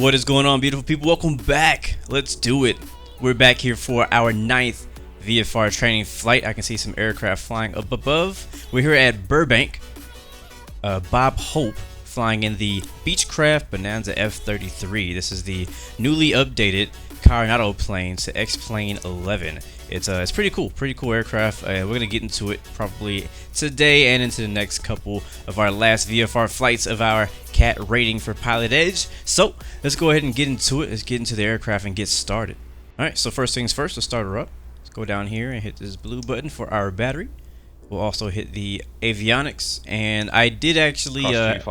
What is going on, beautiful people? Welcome back. Let's do it. We're back here for our 9th VFR training flight. I can see some aircraft flying up above. We're here at Burbank. Bob Hope flying in the Beechcraft Bonanza F-33. This is the newly updated Coronado plane to X-Plane 11. It's pretty cool aircraft. We're gonna get into it probably today and into the next couple of our last VFR flights of our CAT rating for Pilotedge. So let's go ahead and get into it. Let's get into the aircraft and get started. All right. So first things first, let's start her up. Let's go down here and hit this blue button for our battery. We'll also hit the avionics, and I did actually add the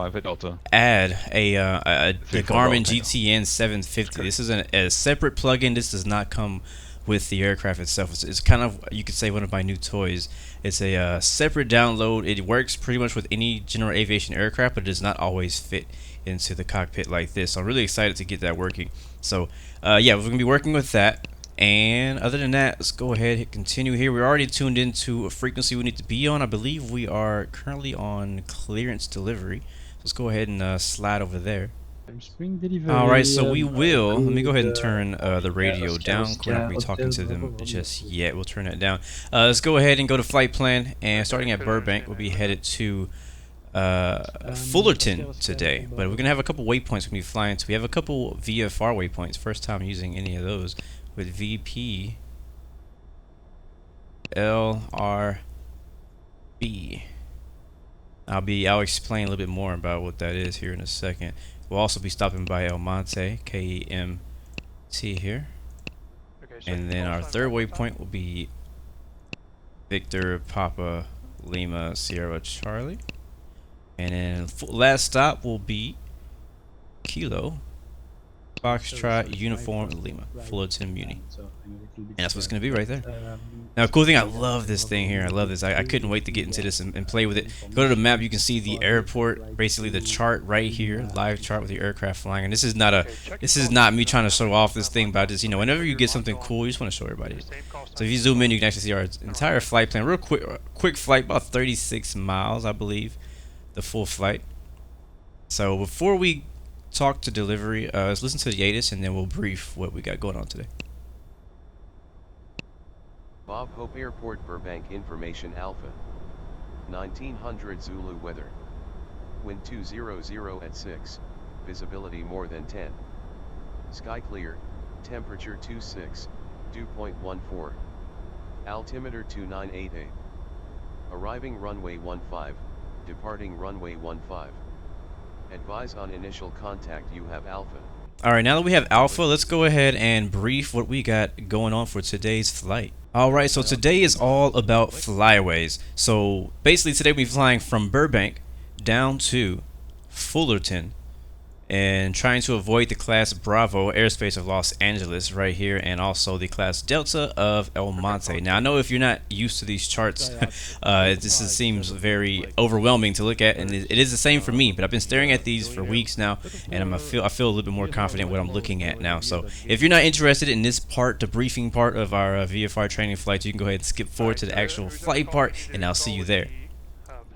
Garmin GTN 750. This is a separate plugin. This does not come with the aircraft itself. It's kind of, you could say, one of my new toys. It's a separate download. It works pretty much with any general aviation aircraft, but it does not always fit into the cockpit like this. So I'm really excited to get that working. So yeah, we're gonna be working with that. And other than that, let's go ahead and hit continue here. We're already tuned into a frequency we need to be on. I believe we are currently on clearance delivery. Let's go ahead and slide over there. Alright, so we will, let me go ahead and turn the radio down. We're not going to be talking to them just yet. We'll turn that down. Let's go ahead and go to flight plan. And starting at Burbank, we'll be headed to Fullerton today. But we're going to have a couple waypoints we're going to be flying to. We have a couple VFR waypoints. First time using any of those with VP LRB. I'll explain a little bit more about what that is here in a second. We'll also be stopping by El Monte, KEMT here. And then our third waypoint will be Victor Papa Lima Sierra Charlie. And then last stop will be Kilo Foxtrot Uniform Lima, Fullerton Muni. And that's what's going to be right there. Now, cool thing, I love this thing here. I love this. I couldn't wait to get into this and play with it. Go to the map, you can see the airport, basically the chart right here, live chart with the aircraft flying. And this is not me trying to show off this thing, but I just, you know, whenever you get something cool, you just want to show everybody. So if you zoom in, you can actually see our entire flight plan. Real quick flight, about 36 miles, I believe, the full flight. So before we talk to delivery, let's listen to the Addons and then we'll brief what we got going on today. Bob Hope Airport Burbank Information Alpha 1900 Zulu weather, wind 200 at 6, visibility more than 10, sky clear, temperature 26, dew point 14, altimeter 298A, arriving runway 15, departing runway 15. Advise on initial contact, you have Alpha. Alright, now that we have Alpha, let's go ahead and brief what we got going on for today's flight. Alright, so today is all about Flyways. So basically today we'll be flying from Burbank down to Fullerton and trying to avoid the Class Bravo airspace of Los Angeles right here, and also the Class Delta of El Monte. Now I know if you're not used to these charts, this seems very overwhelming to look at, and it is the same for me, but I've been staring at these for weeks now, and I feel a little bit more confident what I'm looking at now. So if you're not interested in this part, the briefing part of our VFR training flights, you can go ahead and skip forward to the actual flight part, and I'll see you there.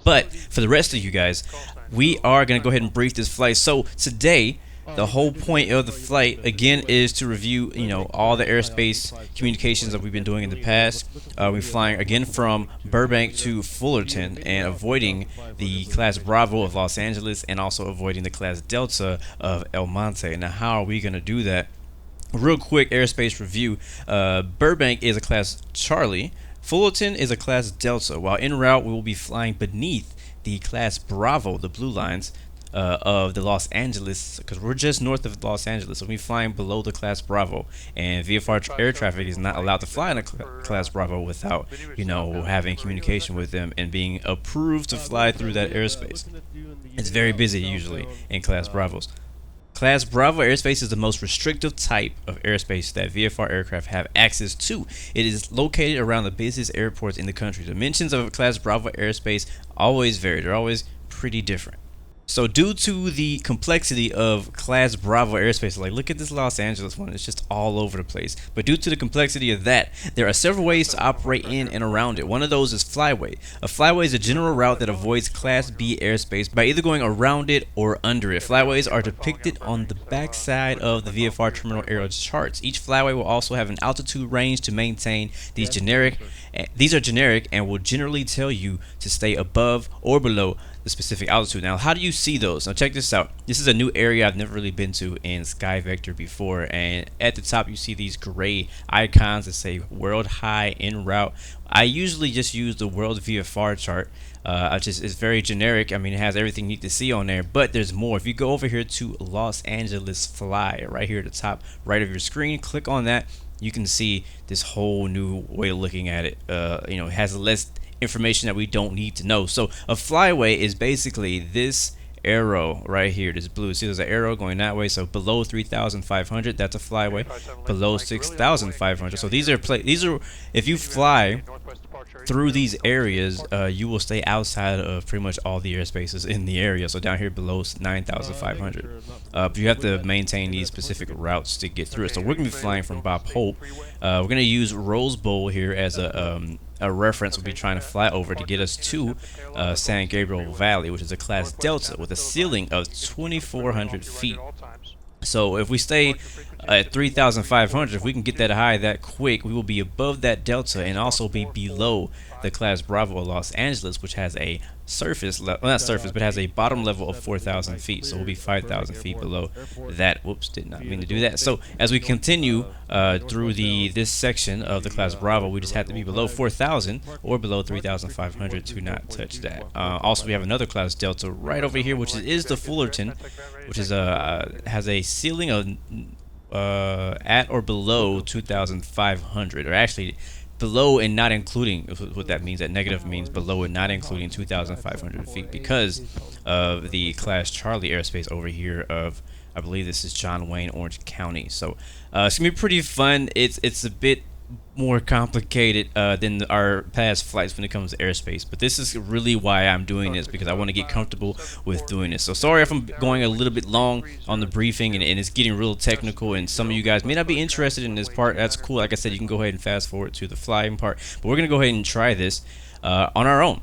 But for the rest of you guys, we are going to go ahead and brief this flight. So today, the whole point of the flight, again, is to review, you know, all the airspace communications that we've been doing in the past. We're flying, again, from Burbank to Fullerton and avoiding the Class Bravo of Los Angeles and also avoiding the Class Delta of El Monte. Now, how are we going to do that? Real quick airspace review. Burbank is a Class Charlie. Fullerton is a Class Delta. While en route, we will be flying beneath the Class Bravo, the blue lines, of the Los Angeles, because we're just north of Los Angeles, so we're flying below the Class Bravo, and VFR air traffic is not allowed to fly in a Class Bravo without, you know, having communication with them and being approved to fly through that airspace. It's very busy usually in Class Bravos. Class Bravo airspace is the most restrictive type of airspace that VFR aircraft have access to. It is located around the busiest airports in the country. Dimensions of a Class Bravo airspace always vary. They're always pretty different. So due to the complexity of Class Bravo airspace, like look at this Los Angeles one, it's just all over the place. But due to the complexity of that, there are several ways to operate in and around it. One of those is Flyway. A flyway is a general route that avoids Class B airspace by either going around it or under it. Flyways are depicted on the backside of the VFR terminal aerial charts. Each flyway will also have an altitude range to maintain. These are generic and will generally tell you to stay above or below the specific altitude. Now, how do you see those? Now, check this out. This is a new area I've never really been to in Sky Vector before, and at the top you see these gray icons that say World High en route. I usually just use the World VFR chart. It's very generic. I mean, it has everything you need to see on there, but there's more. If you go over here to Los Angeles Fly, right here at the top right of your screen, click on that. You can see this whole new way of looking at it. It has less information that we don't need to know. So a flyway is basically this arrow right here, this blue. See, there's an arrow going that way. So below 3,500, that's a flyway. Below 6,500. So these are if you fly through these areas, you will stay outside of pretty much all the airspaces in the area. So down here below 9,500, but you have to maintain these specific routes to get through it. So we're gonna be flying from Bob Hope. We're gonna use Rose Bowl here as a reference. We'll be trying to fly over to get us to San Gabriel Valley, which is a Class Delta with a ceiling of 2,400 feet. So if we stay at 3,500, if we can get that high that quick, we will be above that Delta and also be below the Class Bravo Los Angeles, which has a surface level, not surface, but has a bottom level of 4,000 feet. So we'll be 5,000 feet below that. Whoops, did not mean to do that. So as we continue through this section of the Class Bravo, we just have to be below 4,000 or below 3,500 to not touch that. Also, we have another Class Delta right over here, which is the Fullerton, which is has a ceiling of at or below 2,500, or actually below and not including. What that means, that negative means below and not including 2,500 feet, because of the Class Charlie airspace over here of, I believe this is John Wayne, Orange County. So it's gonna be pretty fun. It's a bit more complicated than our past flights when it comes to airspace, but this is really why I'm doing this, because I want to get comfortable with doing this. So sorry if I'm going a little bit long on the briefing and it's getting real technical, and some of you guys may not be interested in this part. That's cool. Like I said, you can go ahead and fast forward to the flying part, but we're gonna go ahead and try this on our own.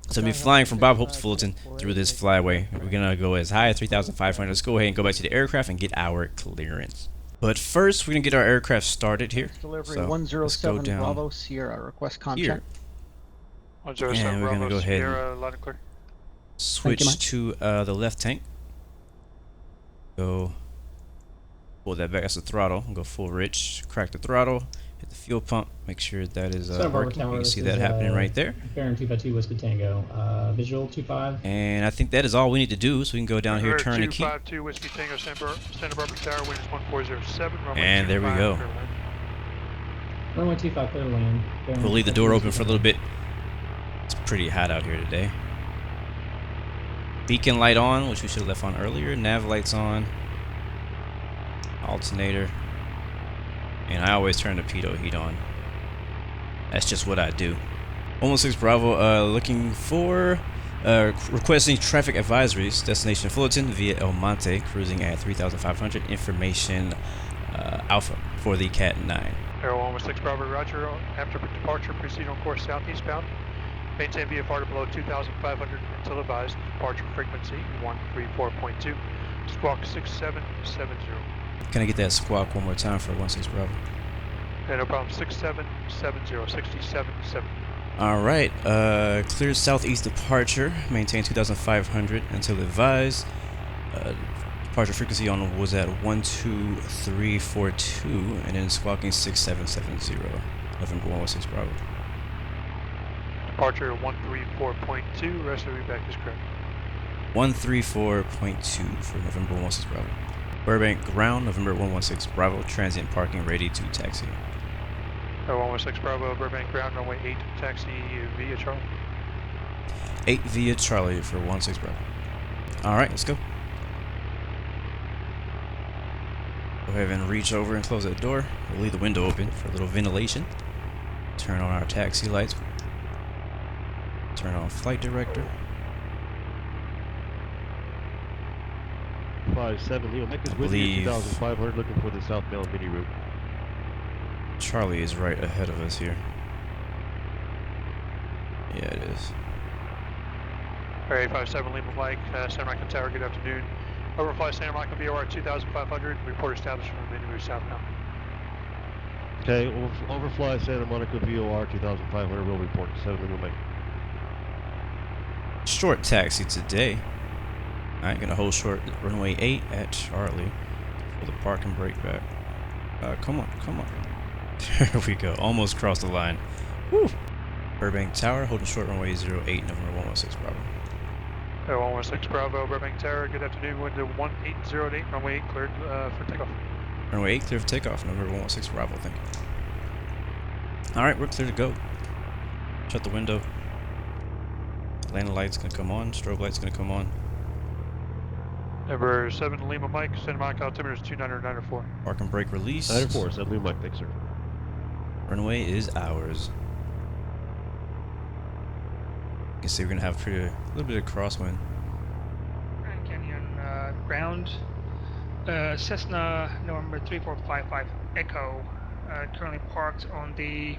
So we'll be flying from Bob Hope to Fullerton through this flyway. We're gonna go as high as 3,500. Let's go ahead and go back to the aircraft and get our clearance. But first, we're going to get our aircraft started here. Delivery So 107 let's go down Bravo Sierra, request contact. here. 107 And we're going to Bravo go ahead Sierra, and loud and clear. switch to the left tank. Go pull that back. That's the throttle. Go full rich. Crack the throttle. Hit the fuel pump. Make sure that is working. You can see that happening right there. Baron 252 Whiskey Tango. Visual 25. And I think that is all we need to do. So we can go down here, turn the key. 252 Whiskey Tango, Santa Barbara Tower, wind is 1407. And there we go. Runway 25, clear to land. Baron We'll leave the door open for a little bit. It's pretty hot out here today. Beacon light on, which we should have left on earlier. Nav lights on. Alternator. And I always turn the pitot heat on. That's just what I do. 116 Bravo, looking for, requesting traffic advisories. Destination Fullerton via El Monte, cruising at 3,500. Information Alpha for the CAT-09. Aero 116 Bravo, roger. After departure, proceed on course southeastbound. Maintain VFR to below 2,500 until advised. Departure frequency 134.2. Squawk 6770. Can I get that squawk one more time for 116 Bravo? Okay, no problem. 6770, 6770. Alright, clear southeast departure. Maintain 2,500 until advised. Departure frequency on was at 12342, and then squawking 6770. November 116 Bravo. Departure 134.2. Rest of the feedback is correct. 134.2 for November 116 Bravo. Burbank ground, November 116 Bravo, transient parking ready to taxi. 116 Bravo, Burbank ground, runway 8, taxi via Charlie. 8 via Charlie for 16 Bravo. Alright, let's go. Go ahead and reach over and close that door. We'll leave the window open for a little ventilation. Turn on our taxi lights. Turn on flight director. 857 Lima Mike is with believe- you, 2500, looking for the southbound mini route. Charlie is right ahead of us here. Yeah, it is. Air 857 Lima Mike, Santa Monica Tower, good afternoon. Overfly Santa Monica VOR 2500, report established from the mini route southbound. Okay, overfly Santa Monica VOR 2500, will report 7 Lima Mike. Short taxi today. Alright, gonna hold short runway 8 at Charlie for the park and brake back. Come on, come on. There we go, almost crossed the line. Woo! Burbank Tower, holding short runway 08, November 116 Bravo. 116 Bravo, Burbank Tower, good afternoon, wind to 1808, runway 8 cleared for takeoff. Runway 8 clear for takeoff, November 116 Bravo, thank you. Alright, we're clear to go. Shut the window. Landing light's gonna come on, strobe light's gonna come on. Number 7 Lima Mike, Santa Monica altimeter is 2994. Park and brake release. 94, 7 Lima Mike, thanks sir. Runway is ours. You can see we're gonna have a little bit of crosswind. Grand Canyon ground. Cessna November 3455 Echo, currently parked on the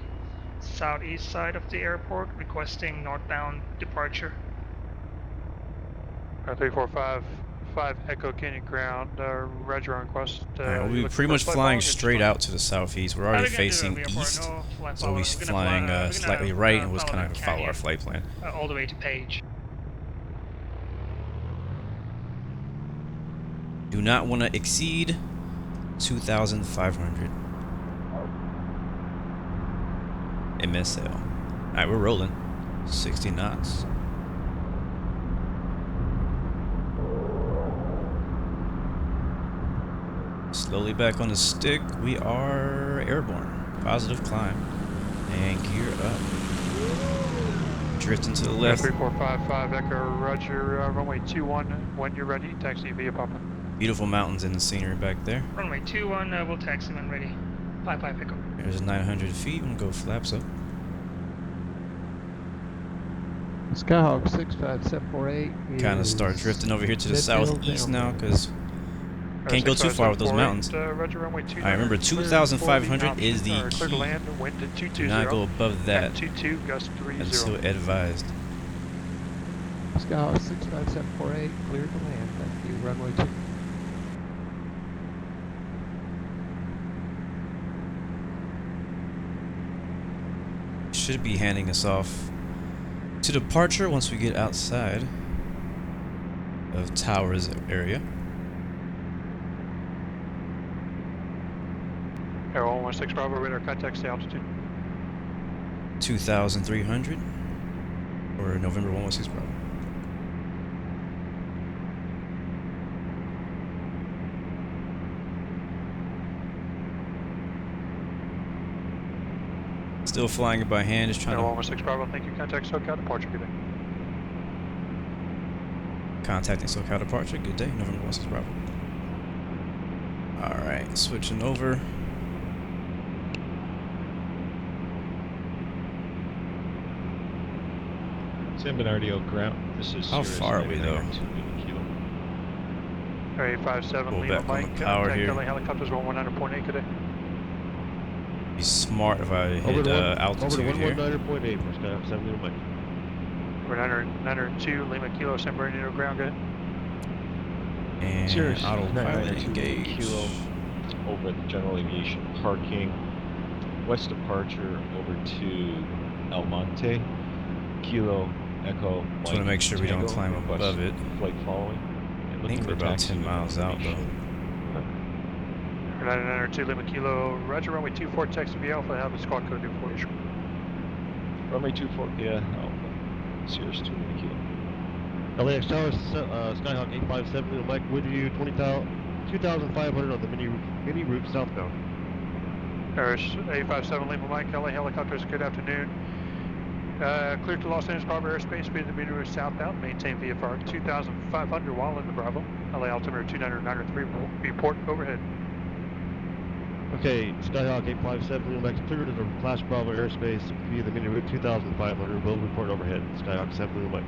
southeast side of the airport, requesting northbound departure. 3455 Echo Canyon ground, roger on request. We'll be pretty much flying straight out to the southeast. We're already facing east, so we'll be flying slightly right, and we'll kind of follow our flight plan. All the way to Page. Do not want to exceed 2,500 MSL. Alright, we're rolling. 60 knots. Slowly back on the stick. We are airborne. Positive climb. And gear up. Drifting to the left. 3455 Echo, roger, runway 21, when you're ready, taxi via Papa. Beautiful mountains in the scenery back there. Runway 21, we'll taxi when ready. 55 Echo. There's 900 feet. I'm gonna go flaps up. Skyhawk 65748. Kind of start drifting over here to the southeast now because can't go too far with those mountains. Roger, runway 29. Alright, remember 2,500 is the clear to key. land, wind to 220. Do not go above that 22, gust 30. until advised. Skyhawk 65748, clear to land. Thank you. Runway 2. Should be handing us off to departure once we get outside of Towers area. Air 116 Bravo, radar contact, stay altitude. 2,300 or November 116 Bravo. Still flying it by hand, just trying Air to 116 Bravo, thank you. Contact SoCal departure, good day. contacting SoCal departure. Good day, November 116 Bravo. Alright, switching over. San Bernardino ground. This is How Sirius far are we, 99 though? to Kilo. Air 857 Pull Lima back on the Mike, power contact here. LA helicopters 119.8 good day. Be smart if I hit Over to altitude here. 119.8 for Skyhawk 7 Lima Mike. We're 902 Lima Kilo, San Bernardino ground, good day. And Sirius autopilot 99 to engage. Kilo over at the General Aviation parking. West departure over to El Monte. Kilo Echo. Just want to make sure we don't Tango, climb request above it. Flight following. And I looking think we're for about taxi 10 miles out though. information. We're 902 Lima Kilo, roger, runway 24, taxi via Alpha, have the squawk code due for you. Runway 24, yeah, Alpha. Sirius 2 Lima Kilo. LAX Tower, Skyhawk 857 Lima Mike with you, 2,500 on the mini route southbound. Air 857 Lima Mike, LA helicopters, good afternoon. Clear to Los Angeles Harbor airspace, speed to meter southbound, maintain VFR 2,500 while in the Bravo. LA altimeter 2993, report overhead. Okay, Skyhawk 857 Lima Mike, clear to the Class Bravo airspace via the mini route 2,500, will report overhead. Skyhawk 7 Lima Mike.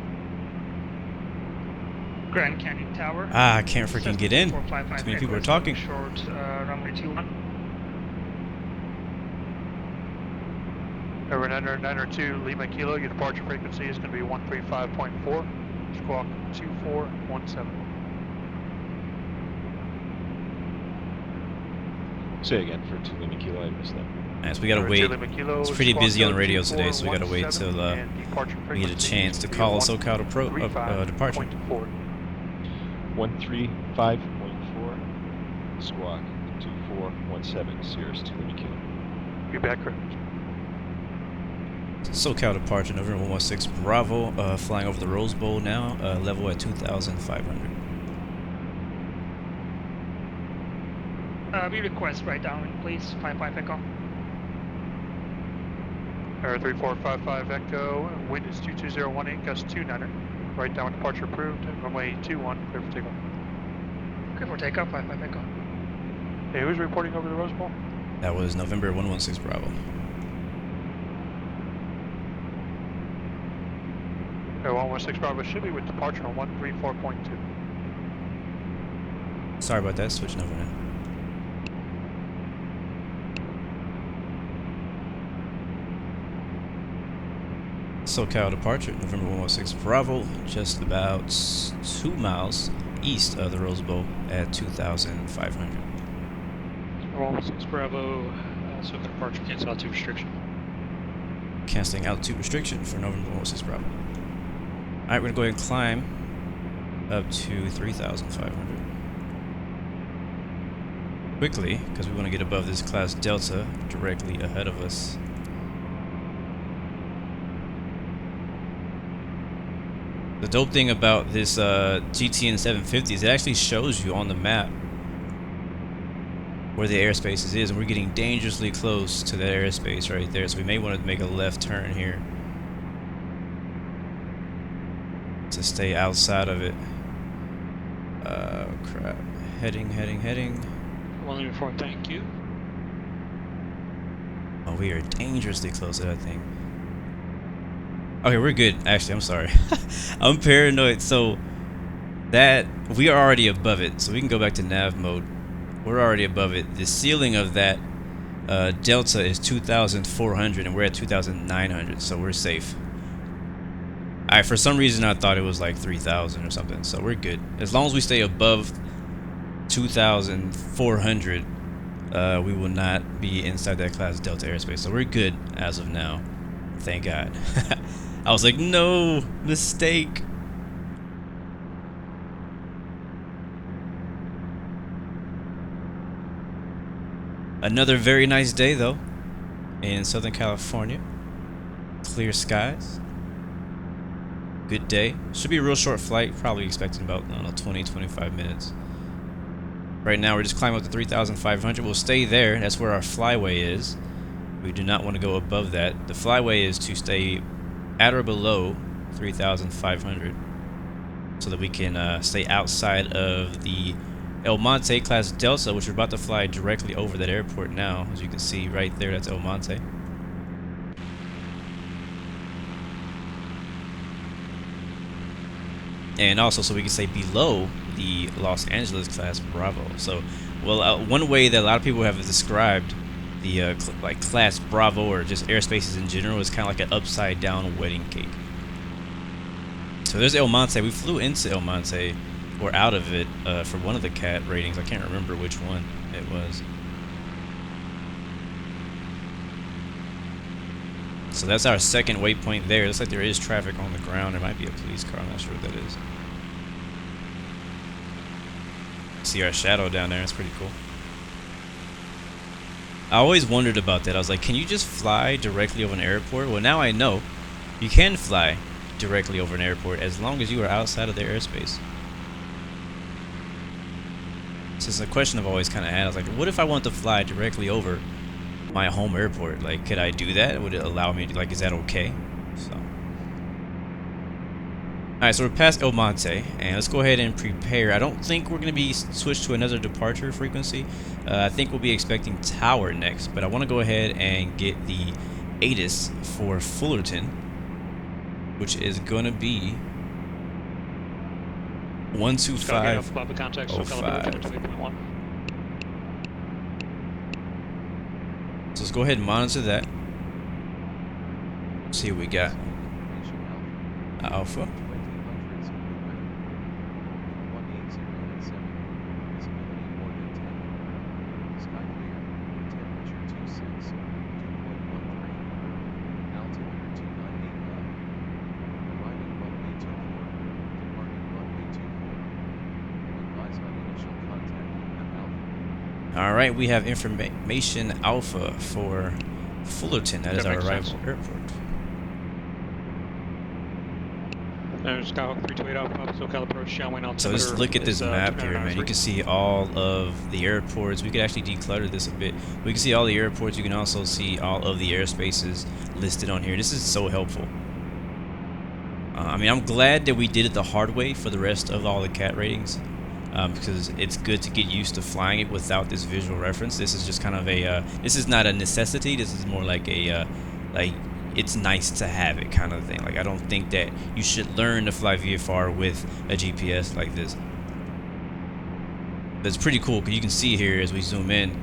Grand Canyon Tower. Ah, I can't freaking get in. 455 Too many people are Echo, talking. Short, runway 21. Over 902 Lima Kilo, your departure frequency is going to be 135.4, squawk 2417. Say again for 2 Lima Kilo, I missed that. Yes, we gotta wait. It's pretty busy on the radio today, so we gotta wait till we get a chance to call a SoCal departure. 135.4, squawk 2417, Sirius 2 Lima Kilo. You're back, correct. SoCal departure, November 116 Bravo, flying over the Rose Bowl now, level at 2,500. We request right down, please. 55 Echo. Air 3455 Echo, wind is 22018, gust 29er. Right down departure approved, runway 21, clear for takeoff. Clear for takeoff, 55 Echo. Hey, who's reporting over the Rose Bowl? That was November 116 Bravo. Air 116 Bravo should be with departure on 134.2. Sorry about that, switching over now. SoCal departure, November 116 Bravo, just about 2 miles east of the Rose Bowl at 2,500. 116 Bravo, SoCal departure, cancel altitude restriction. Canceling altitude restriction for November 116 Bravo. Alright, we're gonna go ahead and climb up to 3,500. Quickly, because we want to get above this class Delta directly ahead of us. The dope thing about this GTN 750 is it actually shows you on the map where the airspace is, and we're getting dangerously close to that airspace right there, so we may want to make a left turn here to stay outside of it. Crap. Heading. 104, thank you. Oh, we are dangerously close to that thing. Okay, we're good. Actually, I'm sorry. I'm paranoid. So that we are already above it, so we can go back to nav mode. We're already above it. The ceiling of that Delta is 2,400, and we're at 2,900, so we're safe. For some reason I thought it was like 3,000 or something, so we're good. As long as we stay above 2,400, we will not be inside that class Delta airspace, so we're good as of now. Thank God. I was like, no, mistake. Another very nice day though in Southern California. Clear skies. Good day. Should be a real short flight, probably expecting about, I don't know, 20-25 minutes. Right now we're just climbing up to 3,500. We'll stay there. That's where our flyway is. We do not want to go above that. The flyway is to stay at or below 3,500 so that we can stay outside of the El Monte class Delta, which we're about to fly directly over that airport now. As you can see right there, that's El Monte. And also so we can stay below the Los Angeles class Bravo. So, well, one way that a lot of people have described the like class Bravo or just airspaces in general is kind of like an upside down wedding cake. So there's El Monte. We flew into El Monte or out of it for one of the CAT ratings. I can't remember which one it was. So that's our second waypoint there. It looks like there is traffic on the ground. There might be a police car. I'm not sure what that is. See our shadow down there. It's pretty cool. I always wondered about that. I was like, can you just fly directly over an airport? Well, now I know you can fly directly over an airport as long as you are outside of their airspace. So it's a question I've always kind of had. I was like, what if I want to fly directly over my home airport? Like, could I do that? Would it allow me to, like, is that okay? So, alright, so we're past El Monte, and let's go ahead and prepare. I don't think we're going to be switched to another departure frequency. I think we'll be expecting Tower next, but I want to go ahead and get the ATIS for Fullerton, which is going to be 125. Papa contact, so 05. calibrate 28.1. So let's go ahead and monitor that. See what we got. Information Alpha. 2000 Zulu weather. 180 at 7. Visibility more than 10. Sky clear. Temperature 26. Dew point 13. Altimeter 2989. Arriving runway 24. Departing runway 24. Advise on initial contact with Alpha. All right, we have information Alpha for Fullerton. That is That our makes arrival sense. airport. There's Skyhawk 328 Alpha, SoCal approach, downwind altimeter. So just look at this is, map here, man. You can see all of the airports. We could actually declutter this a bit. We can see all the airports. You can also see all of the airspaces listed on here. This is so helpful. I mean, I'm glad that we did it the hard way for the rest of all the CAT ratings, because it's good to get used to flying it without this visual reference. This is just kind of a, this is not a necessity. This is more like a, it's nice to have it kind of thing. Like, I don't think that you should learn to fly VFR with a GPS like this. But it's pretty cool because you can see here as we zoom in,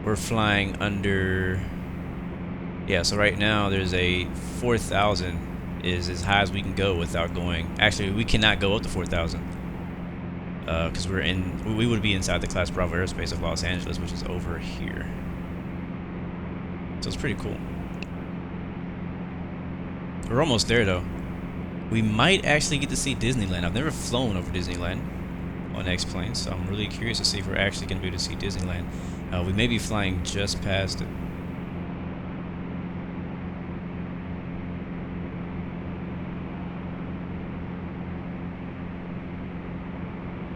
we're flying under, yeah, so right now there's a 4,000 is as high as we can go without going. Actually, we cannot go up to 4,000 because we would be inside the Class Bravo airspace of Los Angeles, which is over here. So it's pretty cool. We're almost there though. We might actually get to see Disneyland. I've never flown over Disneyland on X-Plane, so I'm really curious to see if we're actually going to be able to see Disneyland. We may be flying just past it.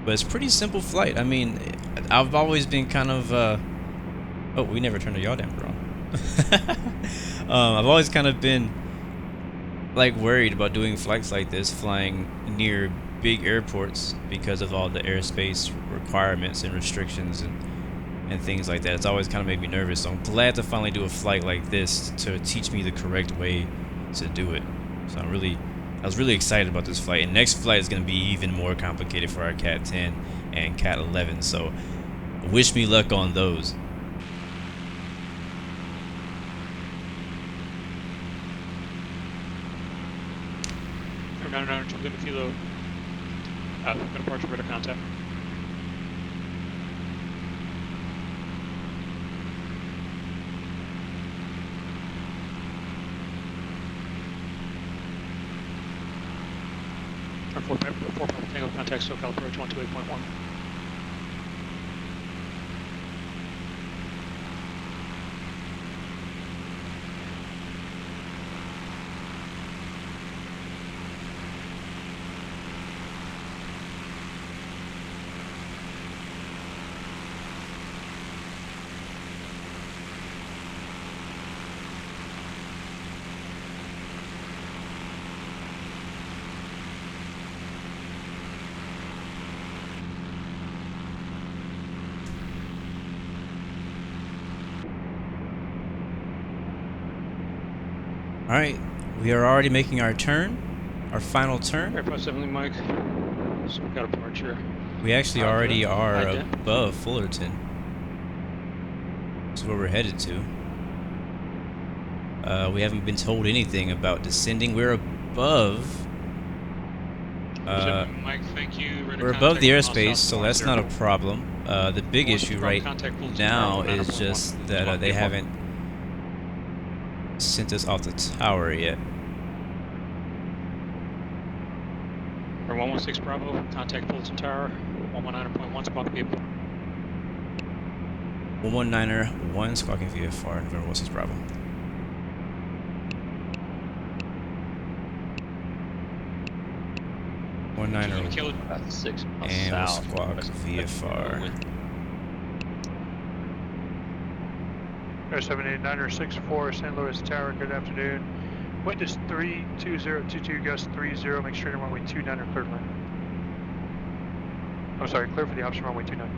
But it's a pretty simple flight. I mean, I've always been kind of, oh, we never turned the yaw damper on. I've always kind of been like worried about doing flights like this, flying near big airports because of all the airspace requirements and restrictions and things like that. It's always kind of made me nervous. So I'm glad to finally do a flight like this to teach me the correct way to do it. So I was really excited about this flight. And next flight is going to be even more complicated for our CAT-10 and CAT-11. So wish me luck on those. No, jump into kilo. Departure radar contact. Our 4 Tango contact, SoCal approach 128.1. Alright, we are already making our turn, our final turn. Airport 70 Mike. SoCal departure. We actually already are Ident. above Fullerton. This is where we're headed to. We haven't been told anything about descending. We're above. Mike, thank you. Radar We're above the contact, airspace, South so that's not a problem. The big issue right contact, now is just that they haven't sent us off the tower yet. Or 116 Bravo, contact Fullerton Tower, 119.1, squawk people. 119er, 1 squawking VFR, November 16 Bravo. One niner About 6 miles and we'll south. squawk VFR. Air 789er 64, St. Louis Tower, good afternoon. Wind is 32022, gust 30, make straight on runway 29 or clear line. Oh, sorry, clear for the option runway 29.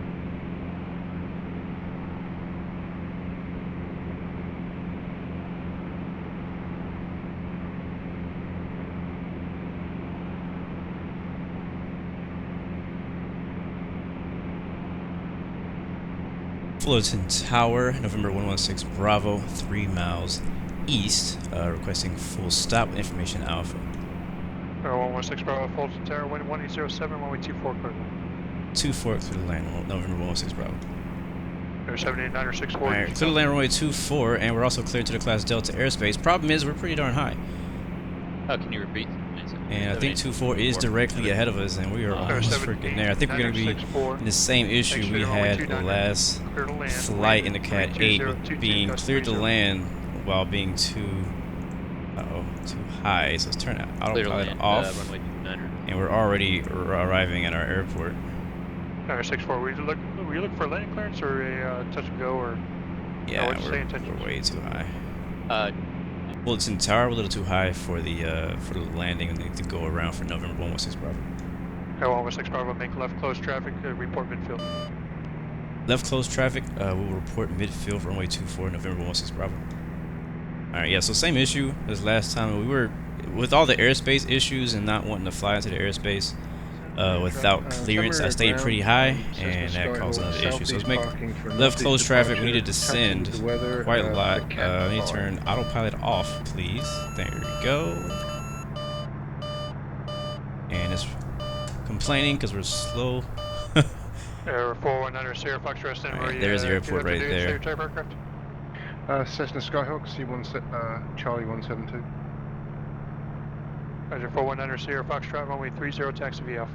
Fullerton Tower, November 116 Bravo, 3 miles east, requesting full stop with information Alpha. 116 Bravo, Fullerton Tower, wind 1807, runway 24 clear. 24, clear to land, November 116 Bravo. Air 789 or 64. Alright, clear to land runway 24, and we're also cleared to the class Delta airspace. Problem is, we're pretty darn high. Can you repeat? And I think 24 is directly ahead of us, and we are almost freaking there. I think we're going to be in the same issue we had the last flight in the CAT-08 with being cleared to land while being too high. So let's turn autopilot off, and we're already arriving at our airport. 64, were you looking for a landing clearance or a touch and go, or? Yeah, we're way too high. Fullerton Tower, a little too high for the landing. We need to go around for November 116 Bravo. 116 Bravo, make left close traffic, report midfield. Left close traffic, we'll report midfield for runway 24, November 116 Bravo. Alright, yeah, so same issue as last time. We were, with all the airspace issues and not wanting to fly into the airspace without clearance, I stayed pretty high, and that caused another issue. So let's make left close traffic. We need to descend quite a lot. I need to turn autopilot off, please. There we go. And it's complaining because we're slow. Air 419 Sierra Foxtrot, stand where you. There's the airport right there. Cessna Skyhawk, Charlie 172. Roger, 419 Sierra Foxtrot, runway 30, taxi VF.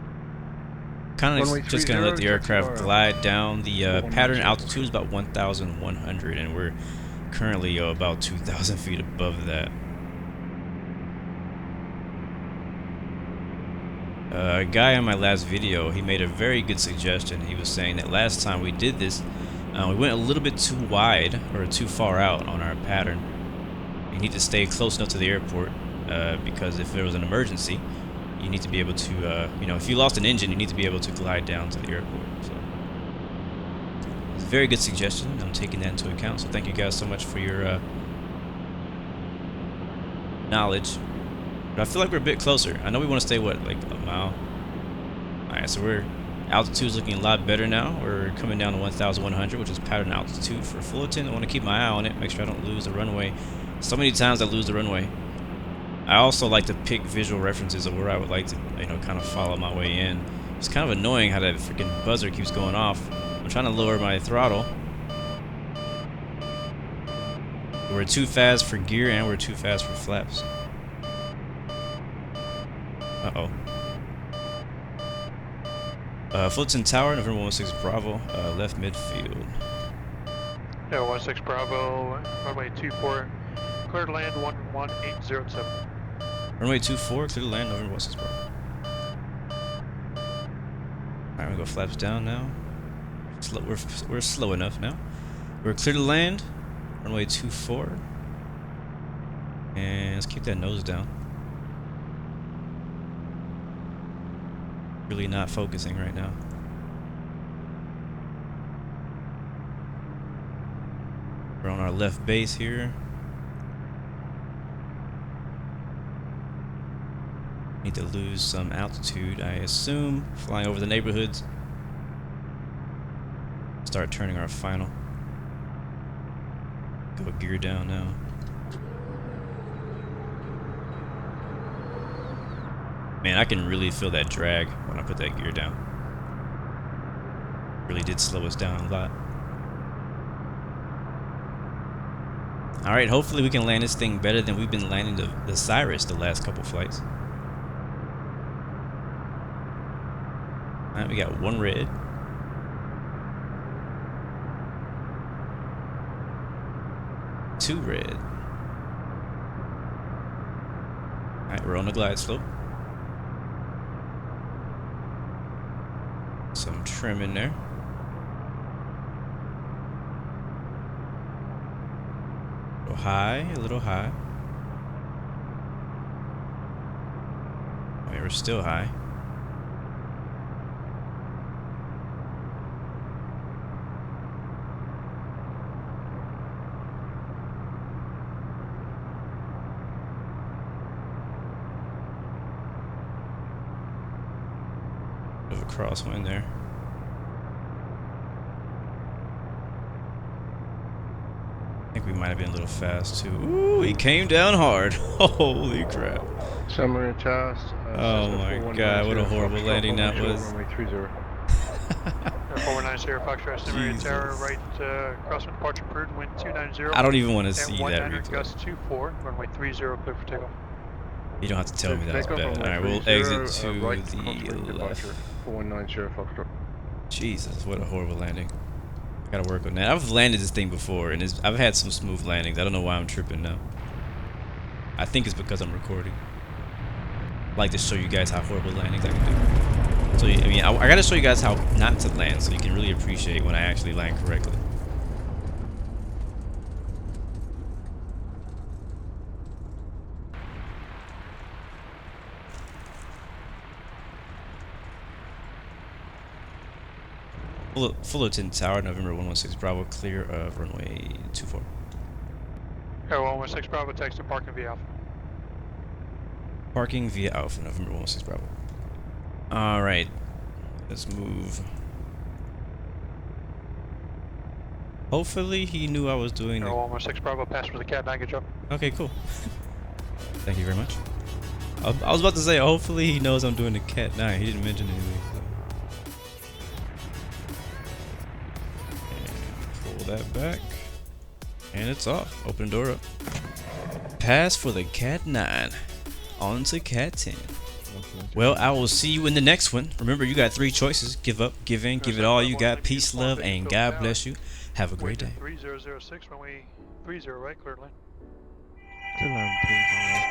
Kind of just going to let the aircraft glide down. The pattern altitude is about 1,100, and we're currently about 2,000 feet above that. A guy on my last video, he made a very good suggestion. He was saying that last time we did this, we went a little bit too wide, or too far out on our pattern. You need to stay close enough to the airport, because if there was an emergency, you need to be able to, if you lost an engine, you need to be able to glide down to the airport. So it's a very good suggestion. I'm taking that into account. So thank you guys so much for your knowledge. But I feel like we're a bit closer. I know we want to stay, what, like a mile? Alright, so altitude's looking a lot better now. We're coming down to 1,100, which is pattern altitude for Fullerton. I want to keep my eye on it, make sure I don't lose the runway. So many times I lose the runway. I also like to pick visual references of where I would like to, kind of follow my way in. It's kind of annoying how that freaking buzzer keeps going off. I'm trying to lower my throttle. We're too fast for gear and we're too fast for flaps. Uh-oh. Fullerton Tower, November 16 Bravo, left midfield. Yeah, 16 Bravo, runway 24, clear to land 11807. Runway 24, clear to land, November 16 Bravo. Alright, we go flaps down now. We're slow enough now. We're clear to land, runway 24. And let's keep that nose down. Really not focusing right now. We're on our left base here. Need to lose some altitude, I assume. Flying over the neighborhoods. Start turning our final. Go gear down now. Man, I can really feel that drag when I put that gear down. Really did slow us down a lot. Alright, hopefully we can land this thing better than we've been landing the Cyrus the last couple flights. Alright, we got one red. Two red. Alright, we're on the glide slope. Some trim in there. A little high, a little high. I mean, we're still high. Crosswind there. we might have been a little fast too. Ooh, he came down hard. Holy crap. Summary task. Oh my god, what a horrible landing that was. Runway 30. 490 Foxtrot, Scenario Tower, right crosswind departure approved, wind 290. I don't even want to see that 100, replay. gust 24, runway 30, clear for takeoff. You don't have to tell me that's Takeoff bad. runway Alright, we'll 30, exit to right the crosswind left. departure, 4190 Foxtrot. Jesus, what a horrible landing. I gotta work on that. I've landed this thing before, and I've had some smooth landings. I don't know why I'm tripping now. I think it's because I'm recording. I like to show you guys how horrible landings I can do. So, I mean, I gotta show you guys how not to land so you can really appreciate when I actually land correctly. Fullerton Tower, November 116 Bravo, clear of runway 24. Air 116 Bravo, text to parking via Alpha. Parking via Alpha, November 116 Bravo. Alright, let's move. Hopefully he knew I was doing Air the... 116 Bravo, pass for the CAT-09, good job. Okay, cool. Thank you very much. I was about to say, hopefully he knows I'm doing the CAT-09. He didn't mention anything. That back, and it's off. Open the door up. Pass for the CAT-09. On to CAT-10. Well, I will see you in the next one. Remember, you got 3 choices. Give up, give in, give it all you got. Peace, love, and God bless you. Have a great day. 3006, runway 30, right, clear to land. 219.